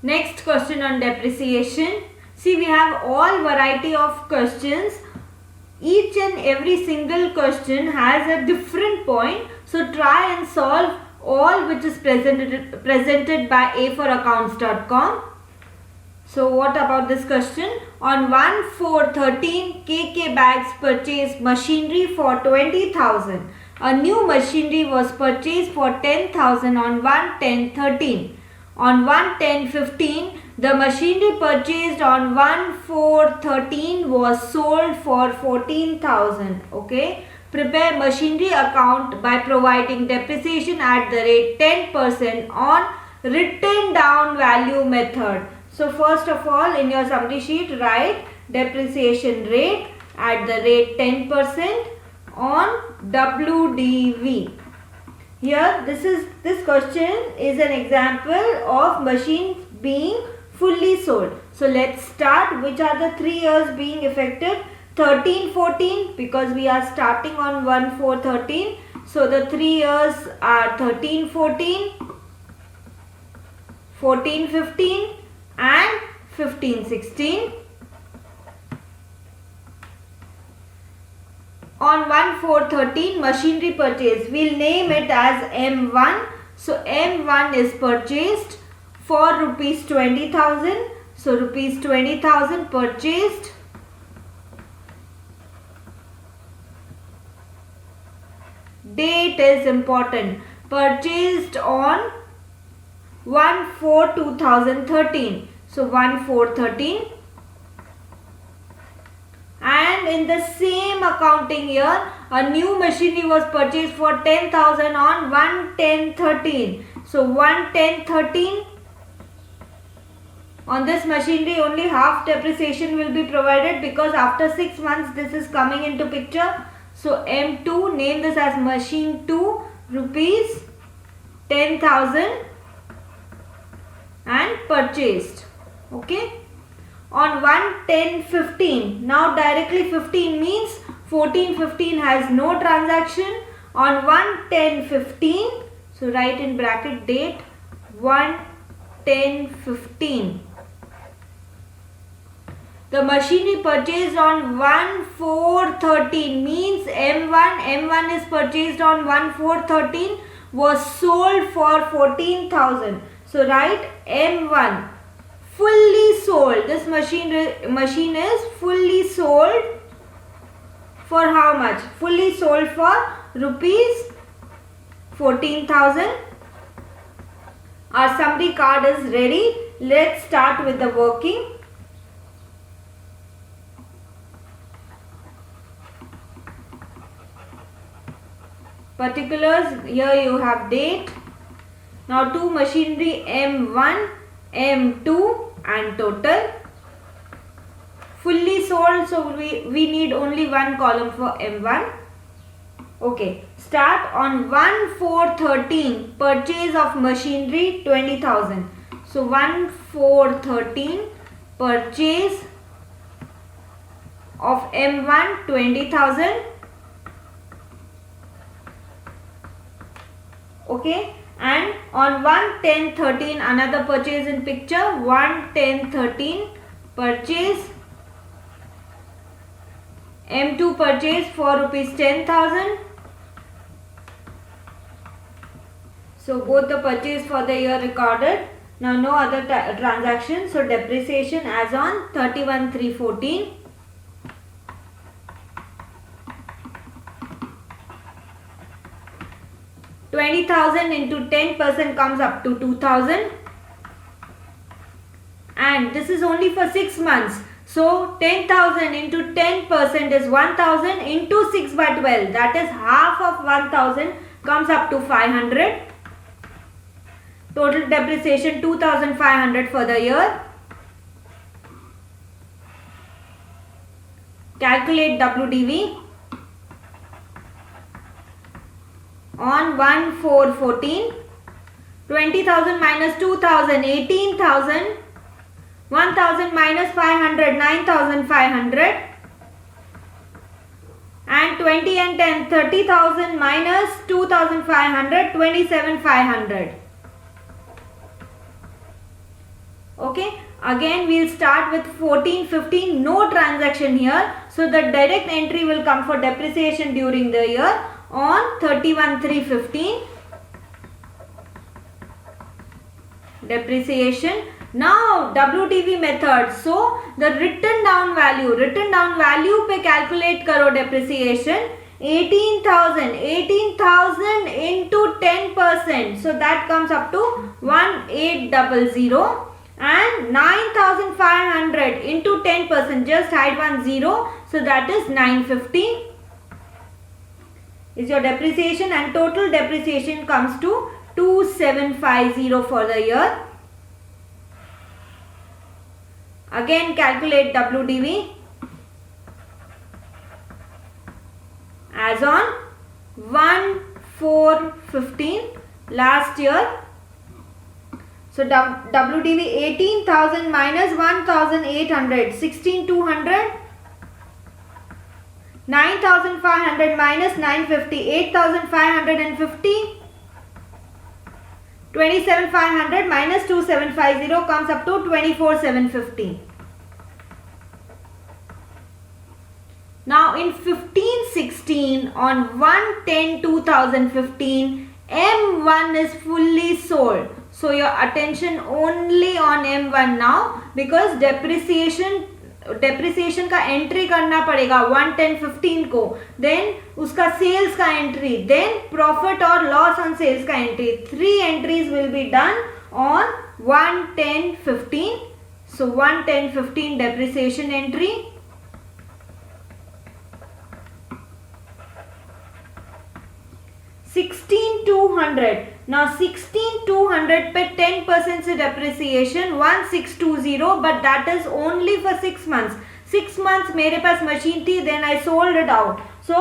Next question on depreciation. See, we have all variety of questions. Each and every single question has a different point. So try and solve all which is presented by a4accounts.com. So what about this question? On 1/4/13, KK Bags purchased machinery for 20,000. A new machinery was purchased for 10,000 on 1/10/13. On 1/10/15, the machinery purchased on 1/4/13 was sold for 14,000. Okay. Prepare machinery account by providing depreciation at the rate 10% on written down value method. So first of all, in your summary sheet, write depreciation rate at the rate 10% on WDV. Here, this question is an example of machines being fully sold. So let's start. Which are the 3 years being affected? 13-14, because we are starting on 1/4/13. So the 3 years are 13-14, 14-15 and 15-16. On 1/4/13, machinery purchase. We'll name it as M1. So M1 is purchased for rupees 20,000. So rupees 20,000 purchased. Date is important. Purchased on 1/4/2013. So 1/4/13. And in the same accounting year, a new machinery was purchased for 10,000 on 1/10/13. So 1/10/13. On this machinery, only half depreciation will be provided because after 6 months this is coming into picture. So M2, name this as machine 2, rupees 10,000 and purchased. Okay. On 1/10/15. Now directly 15 means 14-15 has no transaction. On 1/10/15. So write in bracket date 1/10/15. The machinery purchased on 1/4/13 means M1 is purchased on 1/4/13 was sold for 14,000. So write M1 fully sold. This machine is fully sold for how much? Fully sold for rupees 14,000. Our summary card is ready. Let's start with the working. Particulars, here you have date. Now two machinery M1, M2 and total. Fully sold, so we need only one column for M1. Okay, start on 1/4/13, purchase of machinery 20,000. So 1/4/13, purchase of M1 20,000. Okay, and on 1/10/13 another purchase in picture. 1/10/13 purchase M2 purchase for rupees 10,000. So both the purchase for the year recorded. Now no other transaction. So depreciation as on 31/3/14. 20,000 into 10% comes up to 2,000. And this is only for 6 months. So 10,000 into 10% is 1,000 into 6/12. That is half of 1,000 comes up to 500. Total depreciation 2,500 for the year. Calculate WDV. On 1/4/14, 20,000 minus 2,000, 18,000, 1,000 minus 500, 9,500, and 20 and 10, 30,000 minus 2,500, 27,500. Okay, again we'll start with 14-15, no transaction here. So the direct entry will come for depreciation during the year on 31-3-15. Depreciation. Now WDV method. So the written down value पे calculate करो depreciation. 18,000 into 10%. So that comes up to 1800. And 9,500 into 10%, just hide one zero, so that is 950 is your depreciation, and total depreciation comes to 2750 for the year. Again calculate WDV as on 1/4/15 last year. So WDV 18,000 minus 1,800, 16,200. 9,500 minus 950, 8,550. 27,500 minus 2,750 comes up to 24,750. Now in 15-16 on 1/10/2015, M1 is fully sold. So your attention only on M1 now, because depreciation का entry करना पड़ेगा 1/10/15 को, then उसका sales का entry, then profit और loss on sales का entry. 3 entries will be done on 1/10/15. So 1/10/15 depreciation entry. $16,200. Now 16,200 पे 10% से depreciation 1,620, but that is only for 6 months. 6 months मेरे पास machine थी, then I sold it out. So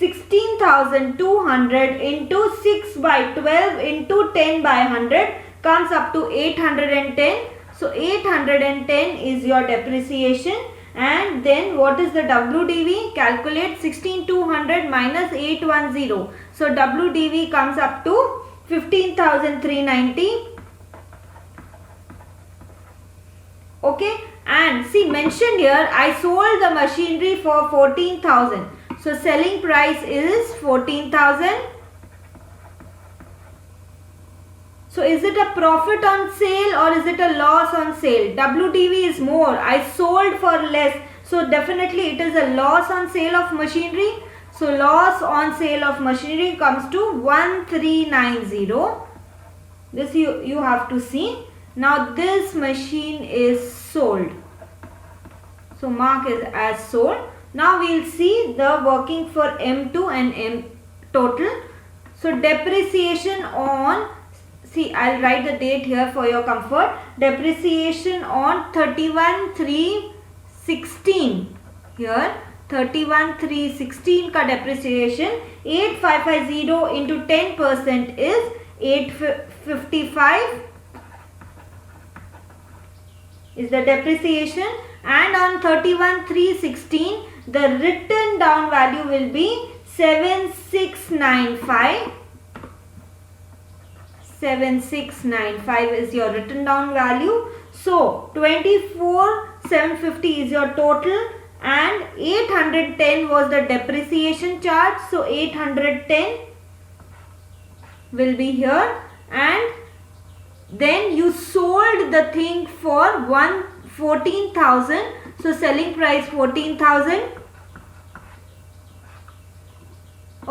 16,200 into 6/12 into 10/100 comes up to 810. So 810 is your depreciation. And then what is the WDV? Calculate 16,200 minus 810. So WDV comes up to 15,390. Okay, and see mentioned here, I sold the machinery for 14,000. So selling price is 14,000. So is it a profit on sale or is it a loss on sale? WDV is more. I sold for less. So definitely it is a loss on sale of machinery. So loss on sale of machinery comes to 1,390. This you have to see. Now this machine is sold. So mark it as sold. Now we will see the working for M2 and M total. So depreciation on, see, I'll write the date here for your comfort. Depreciation on 31/3/16. Here 31/3/16 ka depreciation 8,550 into 10% is 855 is the depreciation, and on 31/3/16 the written down value will be 7,695. 7,695 is your written down value. So 24,750 is your total, and 810 was the depreciation charge. So 810 will be here, and then you sold the thing for 14,000. So selling price 14,000.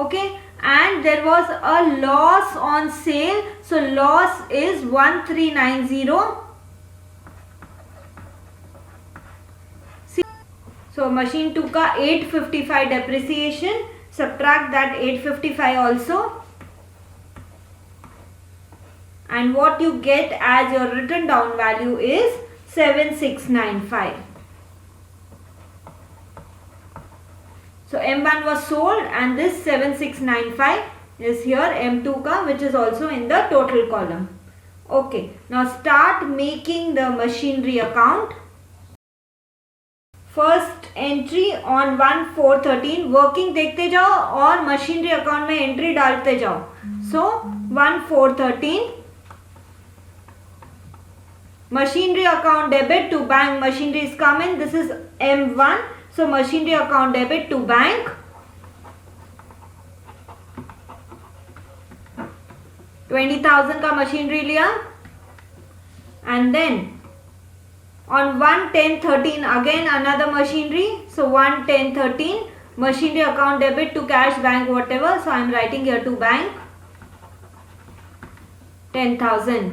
Okay, and there was a loss on sale. So loss is 1,390. See, so machine 2 ka 855 depreciation, subtract that 855 also, and what you get as your written down value is 7,695. So M1 was sold, and this 7,695 is here M2 ka, which is also in the total column. Okay, now start making the machinery account. First entry on 1/4/13 working देखते जाओ और machinery account में entry डालते जाओ. So 1/4/13 Machinery account debit to bank. Machinery is coming. This is M1. So machinery account debit to bank. 20,000 का machinery लिया. And then on 1/10/13 again another machinery. So 1/10/13 machinery account debit to cash, bank, whatever. So I am writing here to bank 10,000.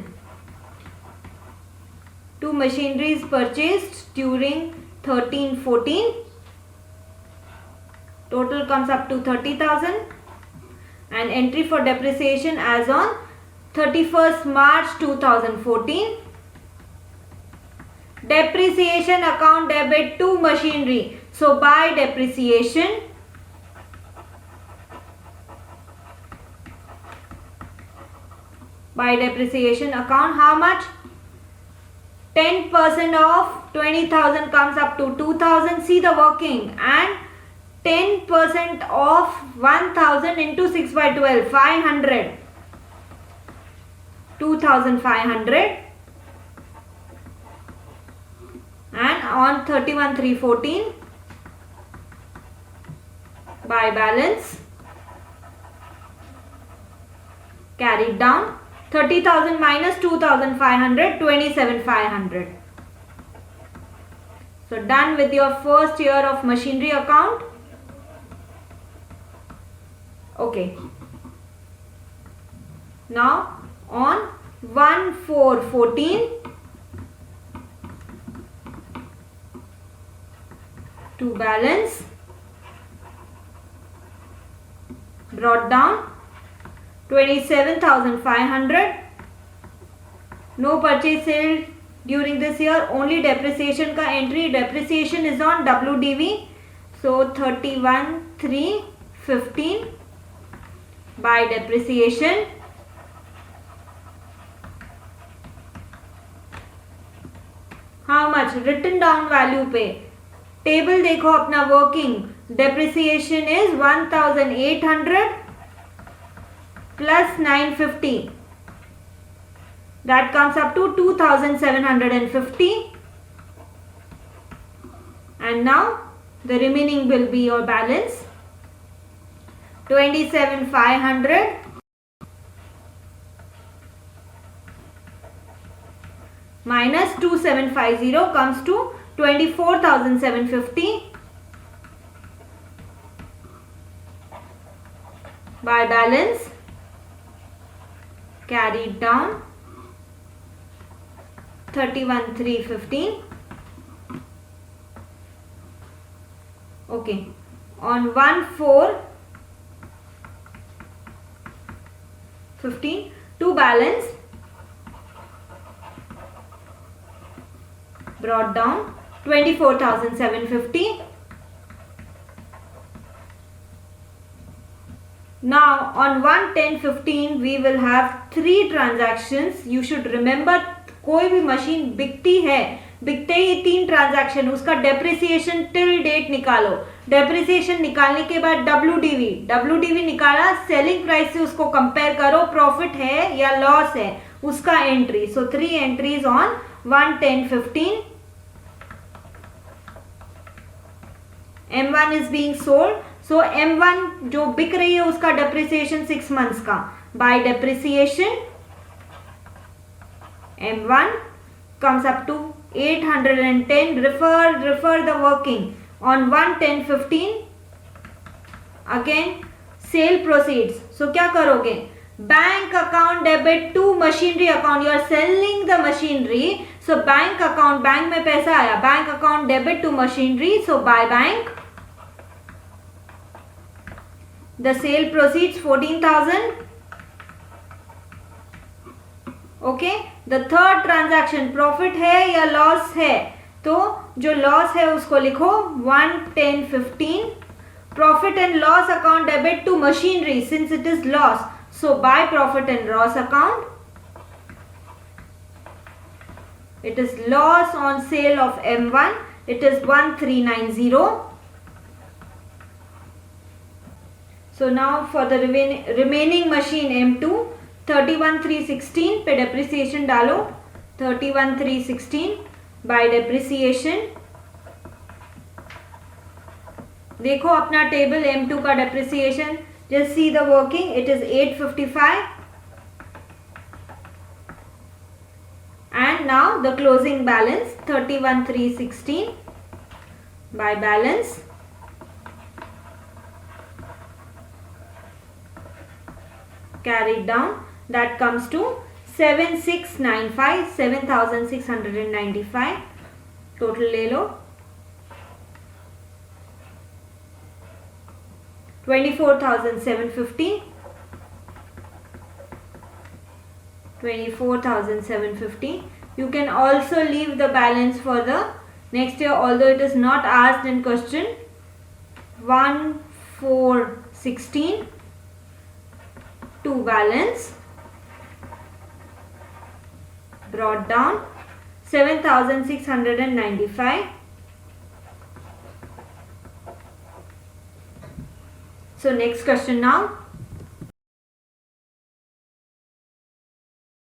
Two machineries purchased during 13-14. Total comes up to 30,000. And entry for depreciation as on 31st March 2014. Depreciation account debit to machinery. So by depreciation, account, how much? 10% of 20,000 comes up to 2,000. See the working. And 10% of 1,000 into 6 by 12, 500. 2,500. And on 31/3/14 by balance carried down. 30,000 minus 2,500, 27,500. So done with your first year of machinery account. Okay. Now on 1/4/14 to balance brought down 27,500. No purchase sale during this year. Only depreciation ka entry. Depreciation is on WDV. So 31/3/15 by depreciation. How much? Written down value पे. Table देखो अपना working. Depreciation is 1,800 plus 950. That comes up to 2,750. And now the remaining will be your balance. 27,500 minus 2,750 comes to 24,750 by balance carried down 31,315. Okay, on 1/4/15 to balance brought down 24,750. Now on 1/10/15 we will have 3 transactions. You should remember, कोई भी machine बिकती है, बिकते ही 3 transaction, उसका depreciation till date निकालो. Depreciation निकालने के बाद डब्ल्यूडीवी निकाला, सेलिंग प्राइस से उसको कंपेयर करो, प्रॉफिट है या लॉस है, उसका entry. So 3 entries on 1/10/15. M1 is being sold. So M1 जो बिक रही है उसका डेप्रिसिएशन 6 मंथ्स का. Bye depreciation M1 comes up to 810. Refer the working on 1/10/15. Again sale proceeds. So क्या करोगे? Bank account debit to machinery account. You are selling the machinery. So bank account, bank में पैसा आया, bank account debit to machinery. So by bank the sale proceeds 14,000. Okay, the third transaction profit है या loss है, तो जो loss है उसको लिखो 1/10/15. Profit and loss account debit to machinery since it is loss. So by profit and loss account, it is loss on sale of M1. It is 1,390. So now for the remaining machine M2, 31,316 पे depreciation डालो. 31,316 by depreciation. देखो अपना table M2 का depreciation, just see the working, it is 855 and now the closing balance 31,316 by balance carried down, that comes to 7695, 7695 total ले लो. 24,750, 24,750. You can also leave the balance for the next year, although it is not asked in question. 1,416 to balance, brought down 7,695. So next question now.